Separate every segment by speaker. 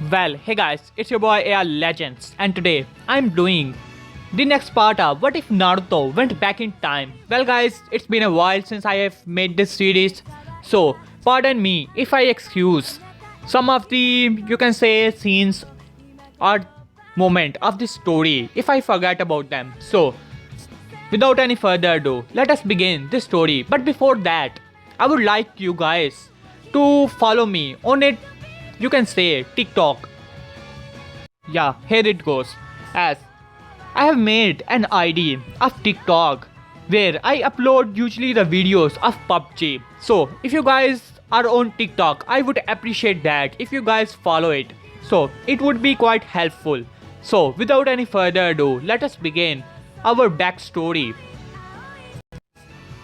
Speaker 1: Well, hey guys, it's your boy AR Legends, and today I'm doing the next part of What If Naruto Went Back in Time. Well, guys, it's been a while since I have made this series, so pardon me if I excuse some of the, you can say, scenes or moment of the story if I forget about them. So, without any further ado, let us begin this story. But before that, I would like you guys to follow me on it, you can say, TikTok. Yeah, here it goes. As I have made an ID of TikTok where I upload usually the videos of PUBG. So if you guys are on TikTok, I would appreciate that if you guys follow it. So it would be quite helpful. So without any further ado, let us begin our backstory.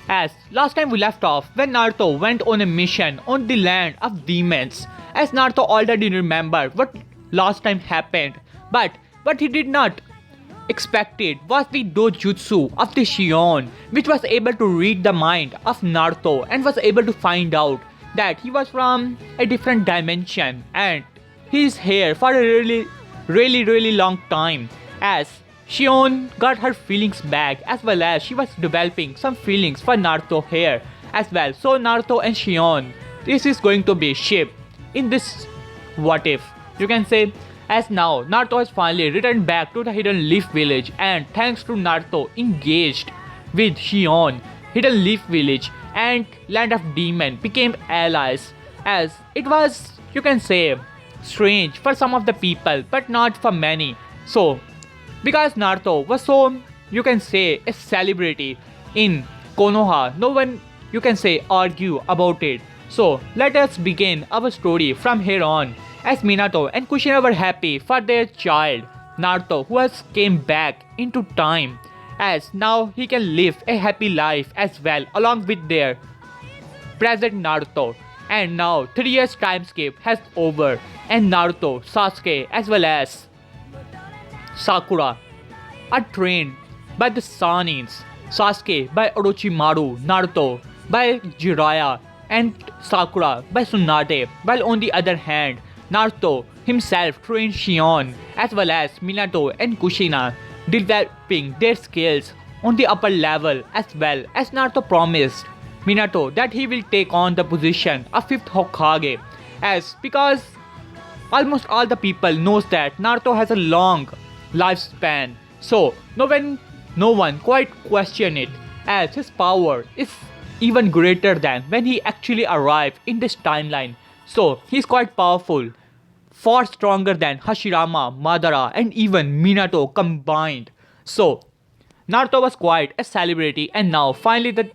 Speaker 1: As last time we left off when Naruto went on a mission on the land of demons. As Naruto already remembered what last time happened, but what he did not expected was the dojutsu of the Shion, which was able to read the mind of Naruto and was able to find out that he was from a different dimension and he is here for a really long time. As Shion got her feelings back, as well as she was developing some feelings for Naruto here as well. So Naruto and Shion, this is going to be ship in this what if, you can say. As now Naruto has finally returned back to the Hidden Leaf Village, and thanks to Naruto engaged with Shion, Hidden Leaf Village and Land of Demon became allies. As it was, you can say, strange for some of the people but not for many. So because Naruto was so, you can say, a celebrity in Konoha, no one, you can say, argue about it. So let us begin our story from here on. As Minato and Kushina were happy for their child Naruto, who has came back into time, as now he can live a happy life as well along with their present Naruto. And now 3 years time skip has over, and Naruto, Sasuke as well as Sakura are trained by the Sanins. Sasuke by Orochimaru, Naruto by Jiraiya, and Sakura by Tsunade, while on the other hand, Naruto himself trained Shion as well as Minato and Kushina, developing their skills on the upper level, as well as Naruto promised Minato that he will take on the position of 5th Hokage, as because almost all the people knows that Naruto has a long lifespan, so no one quite question it, as his power is even greater than when he actually arrived in this timeline. So he's quite powerful, far stronger than Hashirama, Madara and even Minato combined. So Naruto was quite a celebrity, and now finally the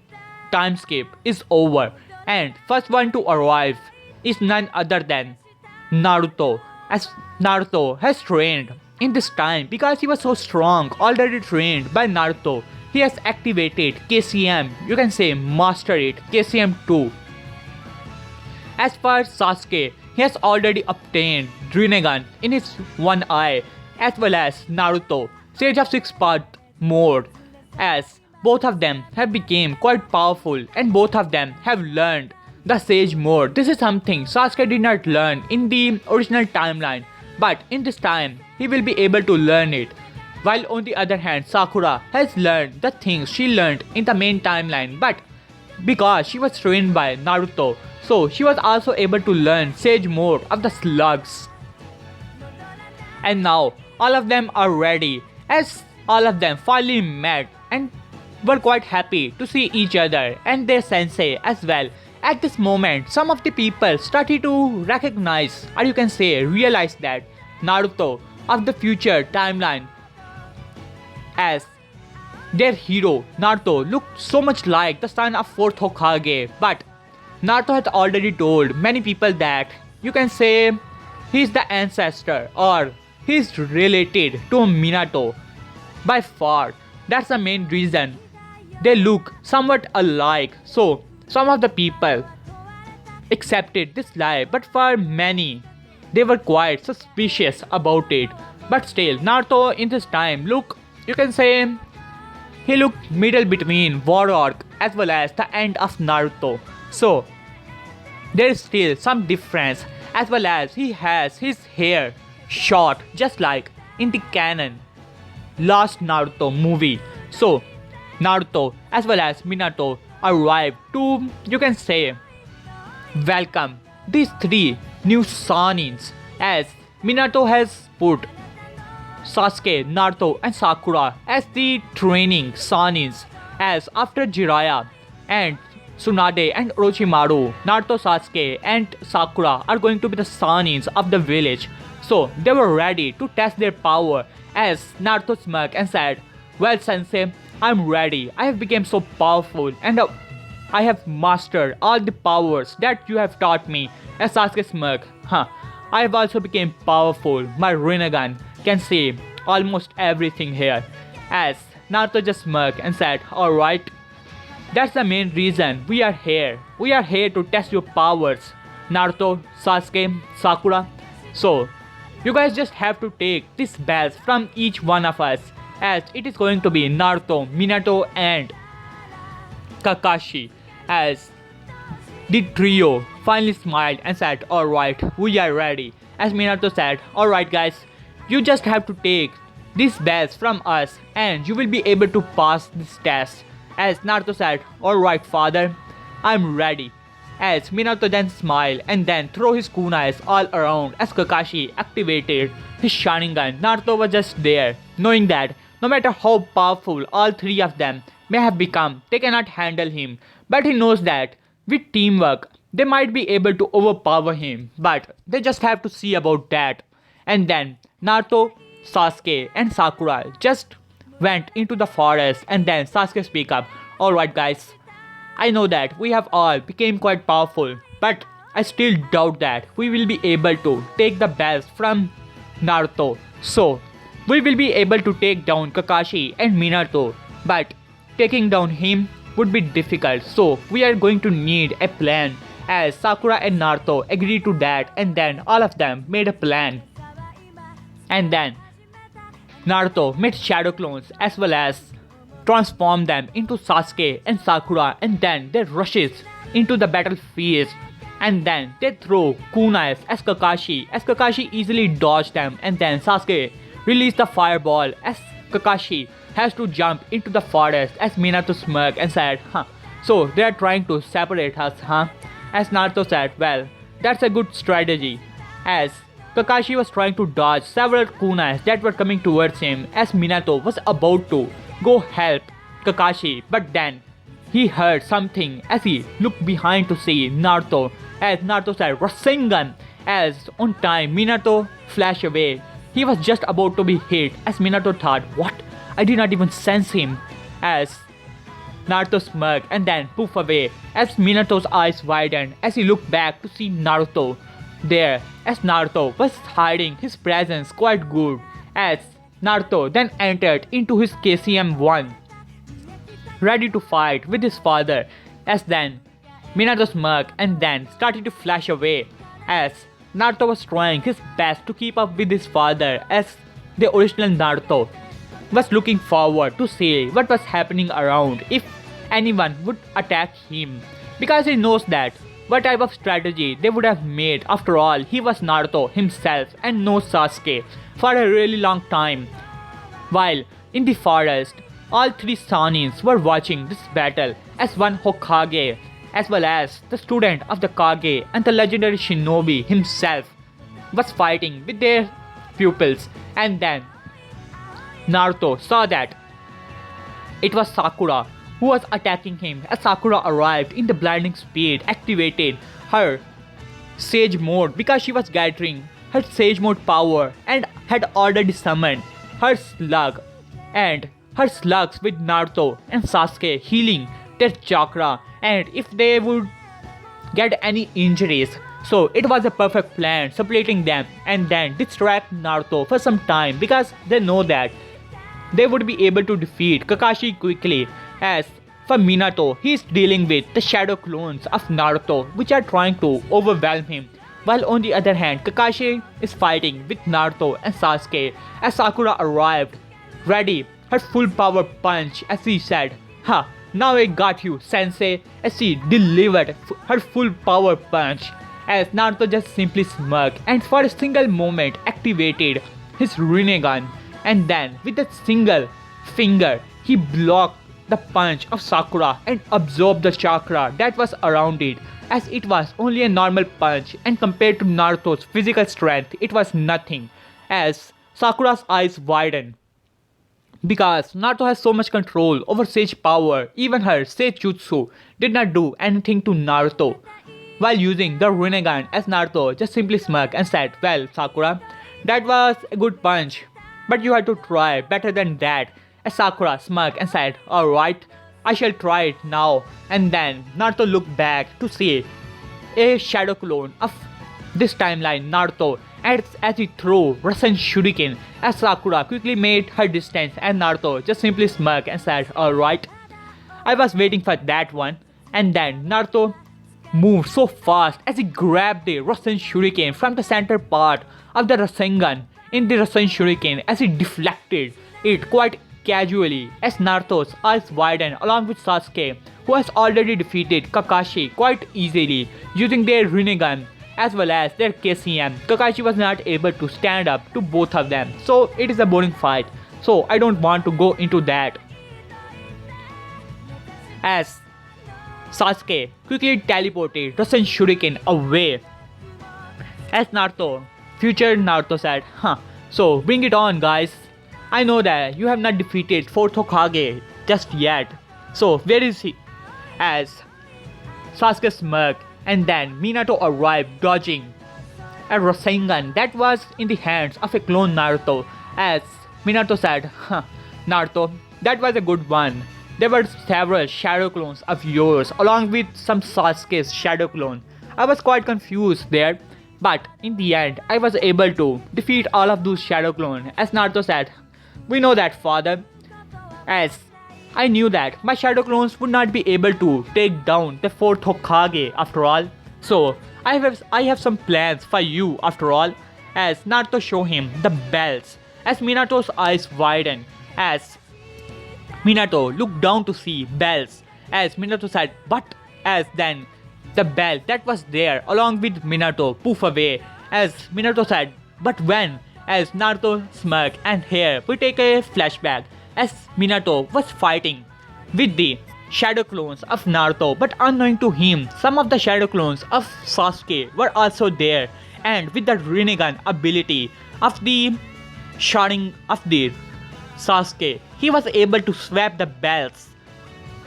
Speaker 1: time skip is over, and first one to arrive is none other than Naruto, as Naruto has trained in this time because he was so strong, already trained by Naruto. He has activated KCM, you can say master it, KCM 2. As for Sasuke, he has already obtained Rinnegan in his one eye, as well as Naruto, Sage of 6 Path mode, as both of them have become quite powerful and both of them have learned the Sage mode. This is something Sasuke did not learn in the original timeline, but in this time he will be able to learn it. While on the other hand, Sakura has learned the things she learned in the main timeline, but because she was trained by Naruto, so she was also able to learn Sage mode of the slugs. And now all of them are ready, as all of them finally met and were quite happy to see each other and their sensei as well. At this moment, some of the people started to recognize, or you can say realize, that Naruto of the future timeline, as their hero Naruto looked so much like the son of 4th Hokage, but Naruto had already told many people that, you can say, he's the ancestor or he's related to Minato by far. That's the main reason they look somewhat alike. So some of the people accepted this lie, but for many they were quite suspicious about it. But still, Naruto in this time look, you can say, he looked middle between War Arc as well as the end of Naruto. So there is still some difference, as well as he has his hair short just like in the canon last Naruto movie. So Naruto as well as Minato arrived to, you can say, welcome these three new Sanins, as Minato has put Sasuke, Naruto and Sakura as the training Sanins, as after Jiraiya and Tsunade and Orochimaru, Naruto, Sasuke and Sakura are going to be the Sanins of the village. So they were ready to test their power, as Naruto smirked and said, "Well sensei, I'm ready. I have become so powerful and I have mastered all the powers that you have taught me." As Sasuke smirked, I have also become powerful. My Rinnegan can see almost everything here. As Naruto just smirked and said, "Alright, that's the main reason we are here. We are here to test your powers, Naruto, Sasuke, Sakura. So, you guys just have to take these bells from each one of us, as it is going to be Naruto, Minato and Kakashi." As the trio finally smiled and said, "Alright, we are ready." As Minato said, "Alright guys, you just have to take these bells from us and you will be able to pass this test." As Naruto said, "Alright father, I'm ready." As Minato then smiled and then threw his kunais all around as Kakashi activated his Sharingan. Naruto was just there, knowing that no matter how powerful all three of them may have become, they cannot handle him. But he knows that with teamwork, they might be able to overpower him. But they just have to see about that. And then Naruto, Sasuke and Sakura just went into the forest, and then Sasuke speak up, "Alright guys, I know that we have all become quite powerful, but I still doubt that we will be able to take the bells from Naruto. So we will be able to take down Kakashi and Minato, but taking down him would be difficult. So we are going to need a plan." As Sakura and Naruto agreed to that, and then all of them made a plan. And then Naruto made shadow clones as well as transformed them into Sasuke and Sakura, and then they rushes into the battlefield, and then they throw kunais as Kakashi easily dodged them, and then Sasuke released the fireball as Kakashi has to jump into the forest. As Minato smirked and said, "So they are trying to separate us, huh?" As Naruto said, "Well, that's a good strategy." As Kakashi was trying to dodge several kunais that were coming towards him, as Minato was about to go help Kakashi, but then he heard something as he looked behind to see Naruto. As Naruto said, "Rasengan!" As on time Minato flashed away. He was just about to be hit, as Minato thought, "What? I did not even sense him." As Naruto smirked and then poof away, as Minato's eyes widened as he looked back to see Naruto there, as Naruto was hiding his presence quite good. As Naruto then entered into his KCM-1, ready to fight with his father. As then Minato smirked and then started to flash away, as Naruto was trying his best to keep up with his father, as the original Naruto was looking forward to see what was happening around if anyone would attack him, because he knows that what type of strategy they would have made. After all, he was Naruto himself and knows Sasuke for a really long time. While in the forest, all three Sanins were watching this battle, as one Hokage as well as the student of the Kage and the legendary shinobi himself was fighting with their pupils. And then Naruto saw that it was Sakura who was attacking him. As Sakura arrived in the blinding speed, activated her Sage mode because she was gathering her Sage mode power and had already summoned her slug and her slugs with Naruto and Sasuke healing their chakra, and if they would get any injuries, so it was a perfect plan separating them and then distract Naruto for some time, because they know that they would be able to defeat Kakashi quickly. As for Minato, he is dealing with the shadow clones of Naruto which are trying to overwhelm him, while on the other hand Kakashi is fighting with Naruto and Sasuke. As Sakura arrived, ready her full power punch, as she said, "Ha, now I got you, sensei," as she delivered her full power punch. as Naruto just simply smirked and for a single moment activated his Rinnegan, and then with a single finger he blocked the punch of Sakura and absorbed the chakra that was around it, as it was only a normal punch and compared to Naruto's physical strength it was nothing. As Sakura's eyes widened, because Naruto has so much control over Sage power, even her Sage Jutsu did not do anything to Naruto. While using the Rinnegan, as Naruto just simply smirked and said, "Well, Sakura, that was a good punch, but you had to try better than that." As Sakura smirked and said, "Alright, I shall try it now." And then Naruto looked back to see a shadow clone of this timeline Naruto as he threw Rasen Shuriken, as Sakura quickly made her distance and Naruto just simply smirked and said, "Alright, I was waiting for that one." And then Naruto moved so fast as he grabbed the Rasen Shuriken from the center part of the Rasengan in the Rasen Shuriken, as he deflected it quite casually, as Naruto's eyes widened along with Sasuke, who has already defeated Kakashi quite easily using their Rinnegan as well as their KCM. Kakashi was not able to stand up to both of them, so it is a boring fight, so I don't want to go into that. As Sasuke quickly teleported Rasen Shuriken away, as future Naruto said, so bring it on, guys. I know that you have not defeated 4th Hokage just yet, so where is he?" As Sasuke smirked, and then Minato arrived dodging a Rasengan that was in the hands of a clone Naruto, as Minato said, "Naruto, that was a good one. There were several shadow clones of yours along with some Sasuke's shadow clone. I was quite confused there, but in the end I was able to defeat all of those shadow clones." As Naruto said, "We know that, father, as I knew that my shadow clones would not be able to take down the 4th Hokage after all. So I have some plans for you after all." As Naruto showed him the bells, as Minato's eyes widened, as Minato looked down to see bells, as Minato said, "But," as then the bell that was there along with Minato poof away, as Minato said, "But when?" As Naruto smirked, and here we take a flashback as Minato was fighting with the shadow clones of Naruto, but unknowing to him, some of the shadow clones of Sasuke were also there, and with the Rinnegan ability of the sharding of the Sasuke, he was able to swap the bells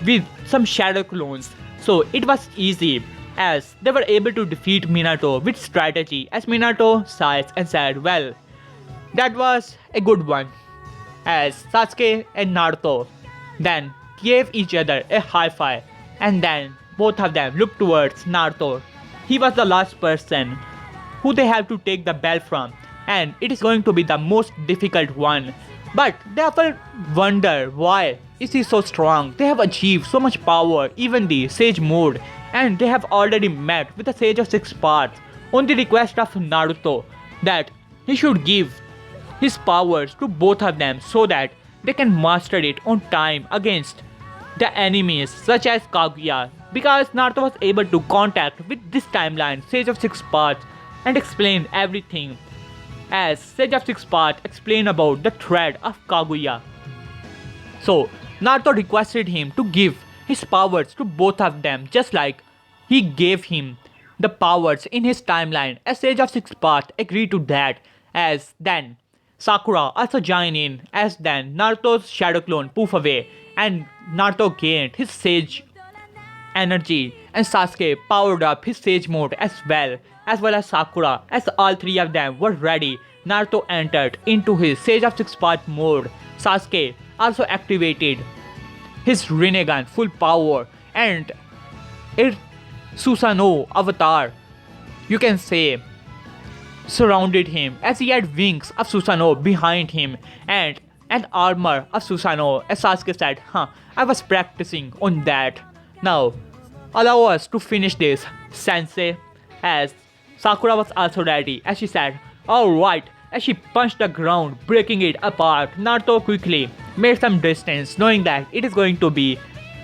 Speaker 1: with some shadow clones, so it was easy as they were able to defeat Minato with strategy. As Minato sighed and said, "Well, that was a good one." As Sasuke and Naruto then gave each other a high five, and then both of them looked towards Naruto. He was the last person who they have to take the bell from, and it is going to be the most difficult one. But they often wonder why is he so strong. They have achieved so much power, even the Sage mode, and they have already met with the Sage of 6 Paths on the request of Naruto that he should give his powers to both of them so that they can master it on time against the enemies such as Kaguya, because Naruto was able to contact with this timeline Sage of 6 Paths and explain everything, as Sage of 6 Paths explained about the thread of Kaguya. So Naruto requested him to give his powers to both of them, just like he gave him the powers in his timeline. As Sage of 6 Paths agreed to that, as then Sakura also joined in, as then Naruto's shadow clone poof away and Naruto gained his Sage energy, and Sasuke powered up his Sage mode as well as Sakura. As all three of them were ready, Naruto entered into his Sage of 6 Paths mode. Sasuke also activated his Rinnegan full power, and a Susanoo avatar, you can say, surrounded him, as he had wings of Susanoo behind him and an armor of Susanoo. As Sasuke said, I was practicing on that. Now, allow us to finish this, sensei. As Sakura was also ready, as she said, "Alright," as she punched the ground, breaking it apart. Naruto quickly made some distance, knowing that it is going to be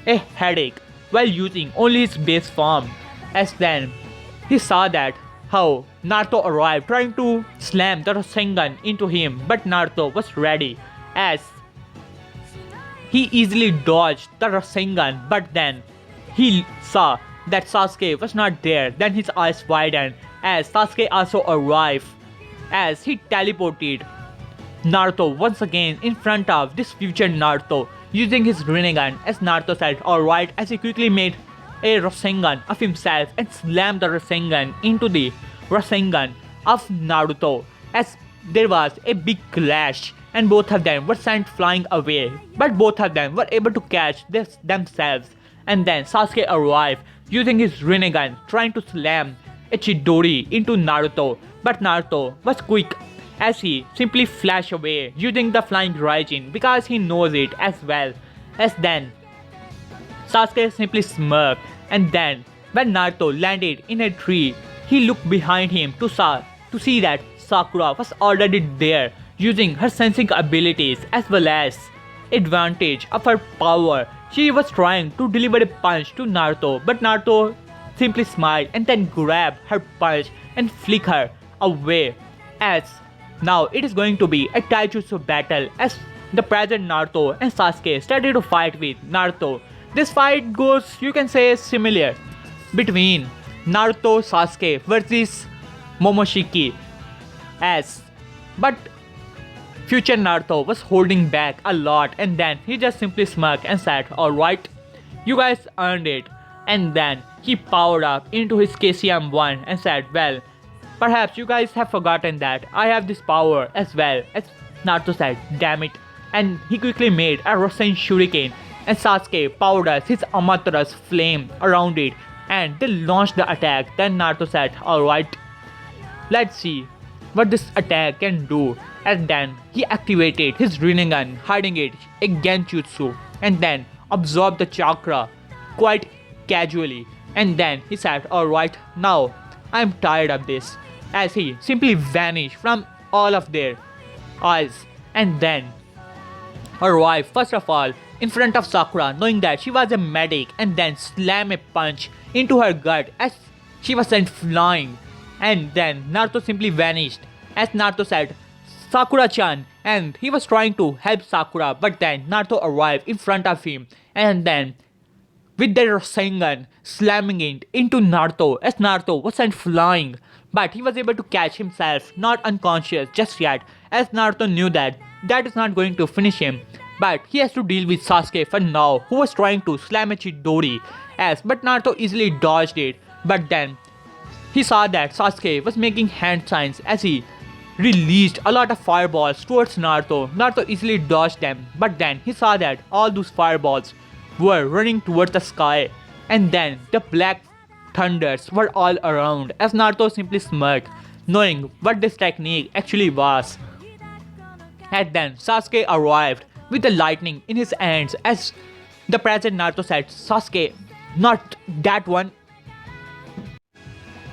Speaker 1: a headache while using only his base form. As then he saw that how Naruto arrived trying to slam the Rasengan into him, but Naruto was ready as he easily dodged the Rasengan, but then he saw that Sasuke was not there. Then his eyes widened as Sasuke also arrived as he teleported Naruto once again in front of this future Naruto using his Rinnegan as Naruto said alright as he quickly made a Rasengan of himself and slammed the Rasengan into the Rasengan of Naruto as there was a big clash and both of them were sent flying away, but both of them were able to catch themselves, and then Sasuke arrived using his Rinnegan trying to slam a Chidori into Naruto, but Naruto was quick as he simply flashed away using the flying Raijin because he knows it as well. As then Sasuke simply smirked, and then when Naruto landed in a tree, he looked behind him to see that Sakura was already there using her sensing abilities as well as advantage of her power. She was trying to deliver a punch to Naruto, but Naruto simply smiled and then grabbed her punch and flicked her away. As now it is going to be a taijutsu battle as the present Naruto and Sasuke started to fight with Naruto. This fight goes, you can say, similar between Naruto Sasuke versus Momoshiki but future Naruto was holding back a lot, and then he just simply smirked and said alright, you guys earned it, and then he powered up into his KCM1 and said, well, perhaps you guys have forgotten that I have this power as well. As Naruto said, damn it, and he quickly made a Rasen Shuriken and Sasuke powered us his Amaterasu flame around it and they launched the attack. Then Naruto said, alright, let's see what this attack can do, and then he activated his Rinnegan hiding it a Genjutsu and then absorbed the chakra quite casually, and then he said alright, now I'm tired of this, as he simply vanished from all of their eyes and then arrived first of all in front of Sakura knowing that she was a medic and then slam a punch into her gut as she was sent flying, and then Naruto simply vanished as Naruto said Sakura-chan, and he was trying to help Sakura, but then Naruto arrived in front of him and then with their Rasengan slamming it into Naruto as Naruto was sent flying, but he was able to catch himself not unconscious just yet as Naruto knew that is not going to finish him, but he has to deal with Sasuke for now who was trying to slam a Chidori but Naruto easily dodged it, but then he saw that Sasuke was making hand signs as he released a lot of fireballs towards Naruto. Naruto easily dodged them, but then he saw that all those fireballs were running towards the sky, and then the black thunders were all around as Naruto simply smirked, knowing what this technique actually was. And then Sasuke arrived with the lightning in his hands as the present Naruto said, Sasuke, not that one.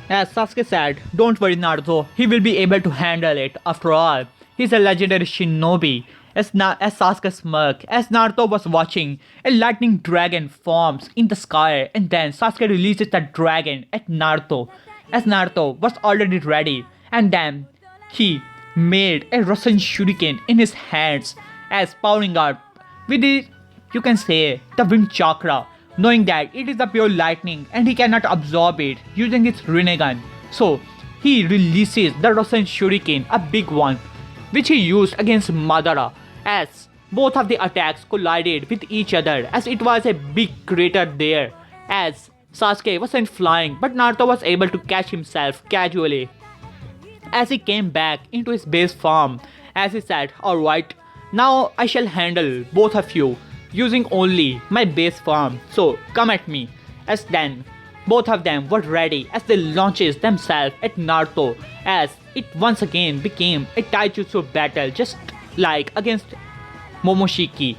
Speaker 1: As Sasuke said, don't worry Naruto, he will be able to handle it. After all, he's a legendary shinobi. As Sasuke smirked, as Naruto was watching, a lightning dragon forms in the sky, and then Sasuke releases the dragon at Naruto as Naruto was already ready, and then he made a Rasen Shuriken in his hands as powering up with the, you can say, the wind chakra, knowing that it is the pure lightning and he cannot absorb it using his Rinnegan. So he releases the Rasen Shuriken, a big one, which he used against Madara as both of the attacks collided with each other as it was a big crater there as Sasuke was sent flying, but Naruto was able to catch himself casually as he came back into his base form as he said, alright, now I shall handle both of you using only my base form, so come at me. As then both of them were ready as they launched themselves at Naruto as it once again became a taijutsu battle just like against Momoshiki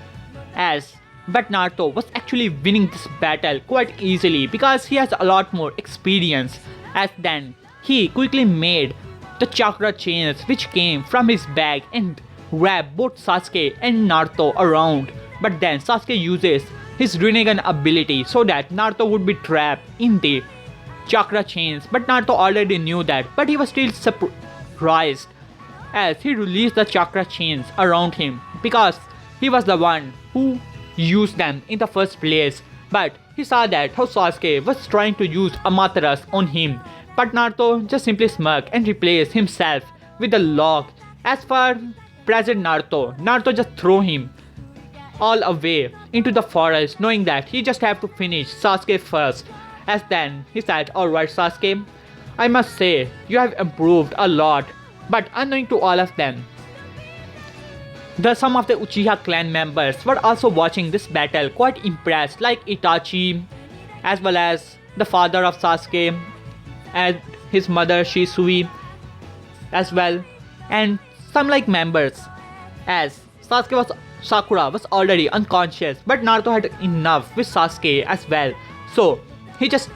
Speaker 1: but Naruto was actually winning this battle quite easily because he has a lot more experience, as then he quickly made the chakra chains which came from his bag and wrapped both Sasuke and Naruto around, but then Sasuke uses his Rinnegan ability so that Naruto would be trapped in the chakra chains, but Naruto already knew that, but he was still surprised as he released the chakra chains around him because he was the one who used them in the first place. But he saw that how Sasuke was trying to use Amaterasu on him, but Naruto just simply smirked and replaced himself with the lock. As for present Naruto just threw him all away into the forest, knowing that he just have to finish Sasuke first. As then he said, "Alright Sasuke, I must say you have improved a lot." But unknowing to all of them, some of the Uchiha clan members were also watching this battle quite impressed, like Itachi, as well as the father of Sasuke and his mother Shisui as well, and some like members, as Sakura was already unconscious, but Naruto had enough with Sasuke as well, so he just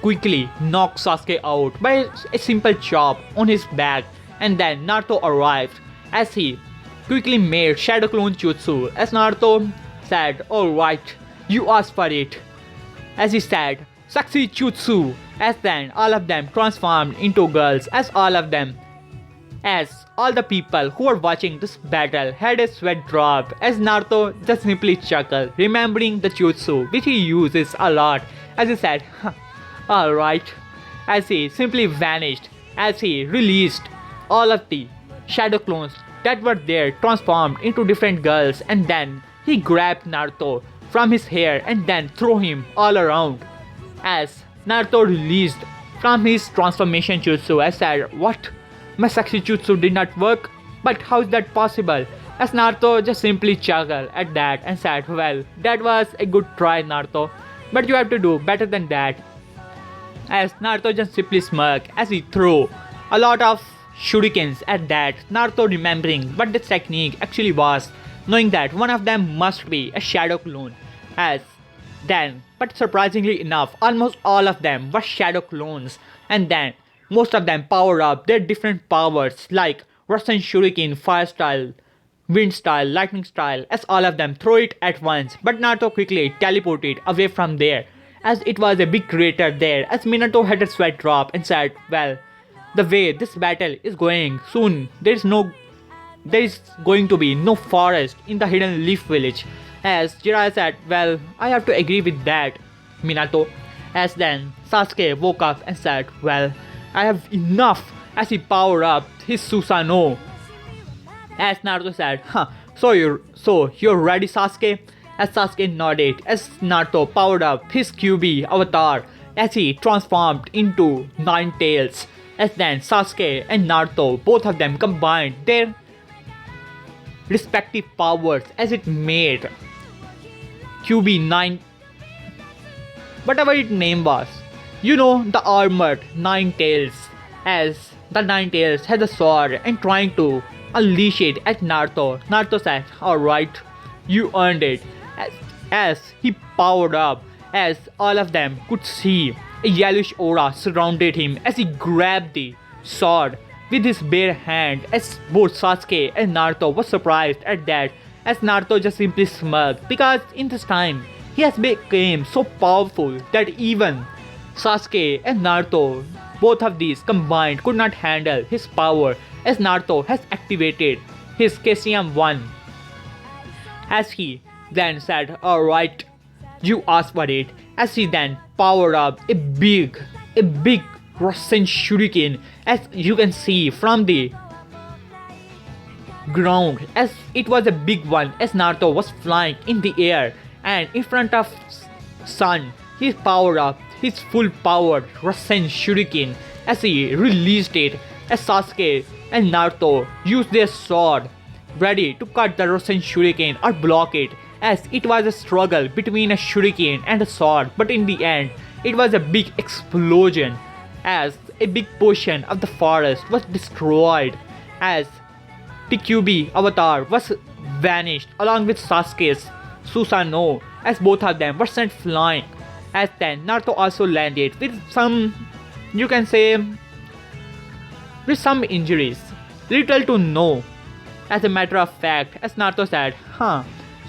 Speaker 1: quickly knocked Sasuke out by a simple chop on his back. And then Naruto arrived as he quickly made Shadow Clone Jutsu, as Naruto said, "Alright, you asked for it." As he said, "Saxi Jutsu," as then all of them transformed into girls, as all the people who were watching this battle had a sweat drop, as Naruto just simply chuckled, remembering the jutsu which he uses a lot, as he said, "Alright," as he simply vanished, as he released all of the shadow clones that were there transformed into different girls, and then he grabbed Naruto from his hair and then threw him all around. As Naruto released from his transformation jutsu, I said, "What? My sexy jutsu did not work? But how is that possible?" As Naruto just simply chuckled at that and said, "Well, that was a good try, Naruto, but you have to do better than that." As Naruto just simply smirked as he threw a lot of shurikens at that, Naruto remembering what this technique actually was, knowing that one of them must be a shadow clone. As then, but surprisingly enough, almost all of them were shadow clones, and then most of them powered up their different powers like Rasen Shuriken, Fire Style, Wind Style, Lightning Style, as all of them throw it at once, but Naruto quickly teleported away from there, as it was a big crater there, as Minato had a sweat drop and said, "Well, the way this battle is going, soon there is going to be no forest in the hidden leaf village." As Jiraiya said, "Well, I have to agree with that, Minato." As then Sasuke woke up and said, "Well, I have enough," as he powered up his Susanoo. As Naruto said, So you're ready, Sasuke?" As Sasuke nodded, as Naruto powered up his QB avatar as he transformed into 9 tails. As then Sasuke and Naruto, both of them combined their respective powers as it made QB9, whatever its name was. The armored 9 tails, as the 9 tails had a sword and trying to unleash it at Naruto. Naruto said, "Alright, you earned it." As he powered up, as all of them could see, a yellowish aura surrounded him as he grabbed the sword with his bare hand, as both Sasuke and Naruto were surprised at that, as Naruto just simply smirked because in this time he has become so powerful that even Sasuke and Naruto, both of these combined, could not handle his power, as Naruto has activated his Kesiam 1. As he then said, "Alright, you asked for it," as he then powered up a big Rasen Shuriken, as you can see from the ground, as it was a big one, as Naruto was flying in the air, and in front of sun, he powered up his full powered Rasen Shuriken as he released it, as Sasuke and Naruto used their sword ready to cut the Rasen Shuriken or block it, as it was a struggle between a shuriken and a sword, but in the end it was a big explosion, as a big portion of the forest was destroyed, as the QB avatar was vanished along with Sasuke's Susanoo, as both of them were sent flying. As then Naruto also landed with some, you can say, with some injuries, little to no. As a matter of fact, as Naruto said,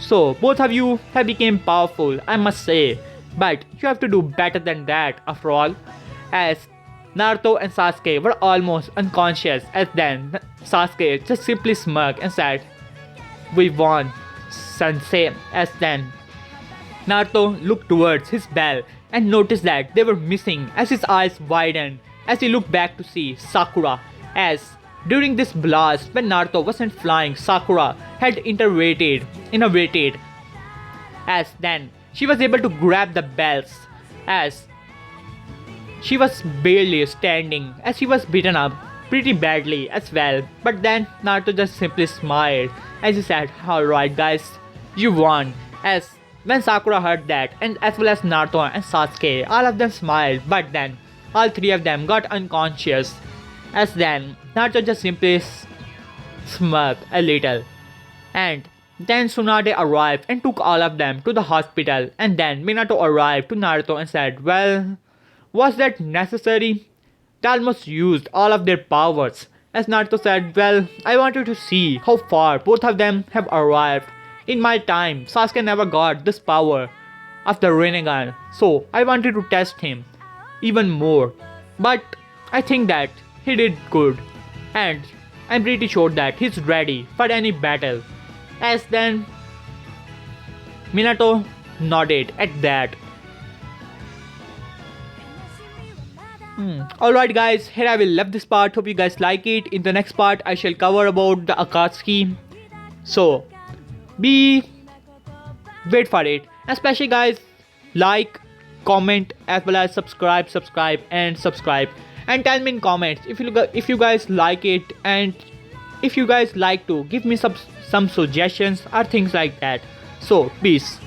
Speaker 1: "So both of you have become powerful, I must say, but you have to do better than that after all." as Naruto and Sasuke were almost unconscious. As then Sasuke just simply smirked and said, "We won, Sensei." As then Naruto looked towards his bell and noticed that they were missing as his eyes widened as he looked back to see Sakura. As during this blast, when Naruto wasn't flying, Sakura had innovated as then she was able to grab the bells as she was barely standing as she was beaten up pretty badly as well. But then Naruto just simply smiled as he said, "Alright guys, you won." As when Sakura heard that, and as well as Naruto and Sasuke, all of them smiled, but then all three of them got unconscious. As then Naruto just simply smirked a little. And then Tsunade arrived and took all of them to the hospital, and then Minato arrived to Naruto and said, "Well, was that necessary? They almost used all of their powers." As Naruto said, "Well, I wanted to see how far both of them have arrived. In my time, Sasuke never got this power of the Rinnegan, so I wanted to test him even more. But I think that he did good, and I'm pretty sure that he's ready for any battle." As then Minato nodded at that. Alright guys, here I will leave this part. Hope you guys like it. In the next part I shall cover about the Akatsuki. So wait for it. Especially guys, like, comment as well as subscribe and tell me in comments if you guys like it, and if you guys like to give me some suggestions or things like that. So peace.